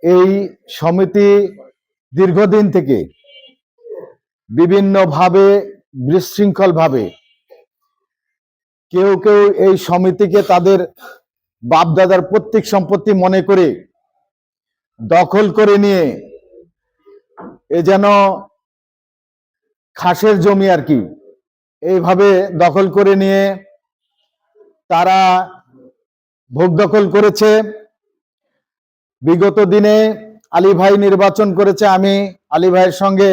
এই সমিতি দীর্ঘদিন থেকে বিভিন্নভাবে বিশৃঙ্খলভাবে কেউ কেউ এই সমিতিকে তাদের বাপদাদার পৈতৃক সম্পত্তি মনে করে দখল করে নিয়ে এ যেন খাসের জমি আর কি, এইভাবে দখল করে নিয়ে তারা ভোগ দখল করেছে। বিগত দিনে আলী ভাই নির্বাচন করেছে, আমি আলী ভাইয়ের সঙ্গে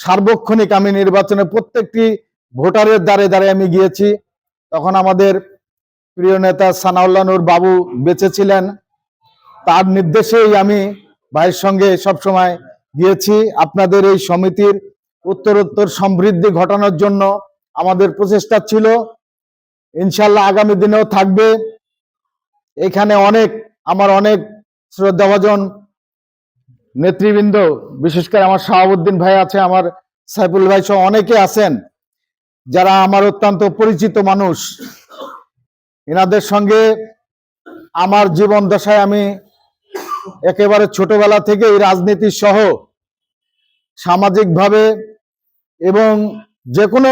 সার্বক্ষণিক আমি নির্বাচনে প্রত্যেকটি ভোটারের দ্বারে দ্বারে আমি গিয়েছি। তখন আমাদের প্রিয় নেতা সানাউল্লাহ নূর বাবু বেঁচে ছিলেন, তার নির্দেশেই আমি ভাইয়ের সঙ্গে সবসময় গিয়েছি। আপনাদের এই সমিতির উত্তরোত্তর সমৃদ্ধি ঘটানোর জন্য আমাদের প্রচেষ্টা ছিল, ইনশাল্লাহ আগামী দিনেও থাকবে। এখানে আমার অনেক শ্রদ্ধাভাজন নেতৃবৃন্দ, বিশেষ করে আমার শাহাবুদ্দিন ভাই আছে, আমার সাইফুল ভাই সহ অনেকে আছেন যারা আমার অত্যন্ত পরিচিত মানুষ। এনাদের সঙ্গে আমার জীবন দশায় আমি একেবারে ছোটবেলা থেকে এই রাজনীতি সহ সামাজিকভাবে এবং যে কোনো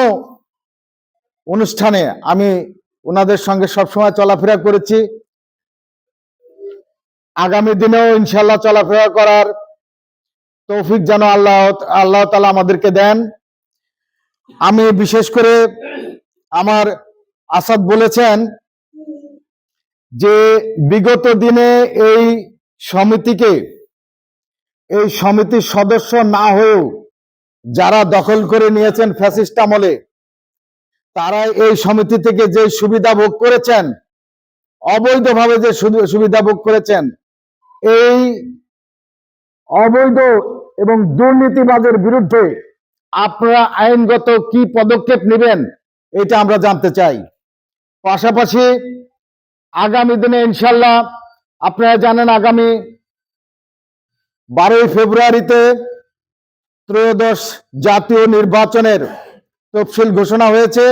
অনুষ্ঠানে আমি ওনাদের সঙ্গে সবসময় চলাফেরা করেছি। আগামী দিনেও ইনশাল্লাহ চলাফেরা করার তৌফিক যেন আল্লাহ তাআলা আমাদেরকে দেন। আমি বিশেষ করে আমার আসাদ বলেছেন যে বিগত দিনে এই সমিতির সদস্য না হয়েও যারা দখল করে নিয়েছেন ফ্যাসিস্ট আমলে, তারা এই সমিতি থেকে যে সুবিধা ভোগ করেছেন, অবৈধভাবে যে সুবিধা ভোগ করেছেন, এই অবৈধ এবং দুর্নীতিবাজের বিরুদ্ধে আপনারা আইনগত কি পদক্ষেপ নেবেন এটা আমরা জানতে চাই। পাশাপাশি আগামী দিনে ইনশাল্লাহ আপনারা জানেন আগামী 12 ফেব্রুয়ারিতে ত্রয়োদশ জাতীয় নির্বাচনের তফসিল ঘোষণা হয়েছে।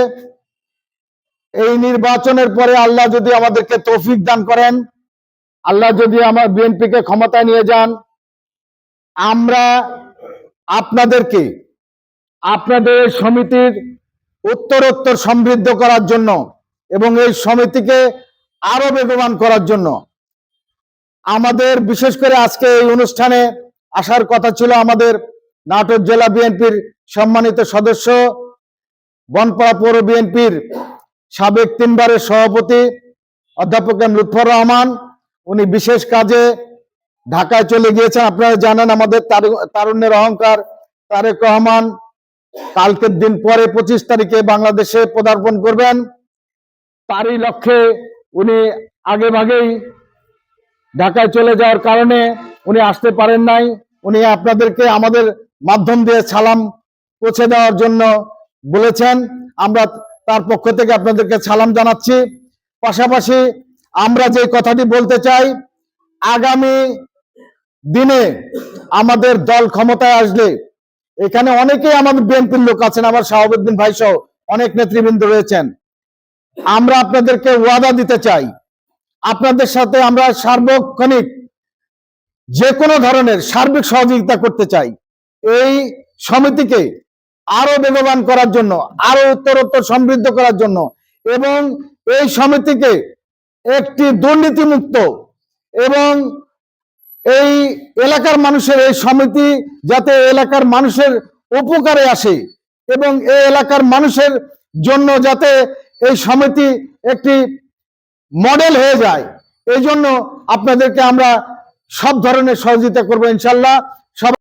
এই নির্বাচনের পরে আল্লাহ যদি আমাদেরকে তৌফিক দান করেন, আল্লাহ যদি আমার বিএনপিকে ক্ষমতায় নিয়ে যান, আমরা আপনাদেরকে আপনাদের সমিতির উত্তরোত্তর সমৃদ্ধ করার জন্য এবং এই সমিতিকে আরো বেগবান করার জন্য আমাদের বিশেষ করে আজকে এই অনুষ্ঠানে আসার কথা ছিল আমাদের নাটোর জেলা বিএনপির সম্মানিত সদস্য, বনপাড়া পৌর বিএনপির সাবেক 3 বারের সভাপতি অধ্যাপক লুৎফর রহমান। উনি বিশেষ কাজে ঢাকায় চলে গিয়েছেন। আপনারা জানেন আমাদের তারুণ্যের অহংকার তারেক রহমান কালকের দিন পরে 25 তারিখে বাংলাদেশে পদার্পণ করবেন। তারই লক্ষ্যে উনি আগে ভাগেই ঢাকায় চলে যাওয়ার কারণে উনি আসতে পারেন নাই। উনি আপনাদেরকে আমাদের মাধ্যম দিয়ে সালাম পৌঁছে দেওয়ার জন্য বলেছেন, আমরা তার পক্ষ থেকে আপনাদেরকে সালাম জানাচ্ছি। পাশাপাশি আমরা যে কথাটি বলতে চাই, আগামী দিনে আমাদের দল ক্ষমতায় আসলে এখানে অনেকেই আমাদের বিএনপির লোক আছেন, আমার শাহাবুদ্দিন ভাই সহ অনেক নেতৃবৃন্দ রয়েছেন। আমরা আপনাদেরকে ওয়াদা দিতে চাই, আপনাদের সাথে আমরা সার্বক্ষণিক যে কোনো ধরনের সার্বিক সহযোগিতা করতে চাই এই সমিতিকে আরো বেগবান করার জন্য, আরো উত্তরোত্তর সমৃদ্ধ করার জন্য, এবং এই সমিতিকে একটি দুর্নীতিমুক্ত এবং এই এলাকার মানুষের এই সমিতি যাতে এলাকার মানুষের উপকারে আসে এবং এই এলাকার মানুষের জন্য যাতে এই সমিতি একটি মডেল হয়ে যায়, এই জন্য আপনাদেরকে আমরা সব ধরনের সহযোগিতা করবো ইনশাল্লাহ।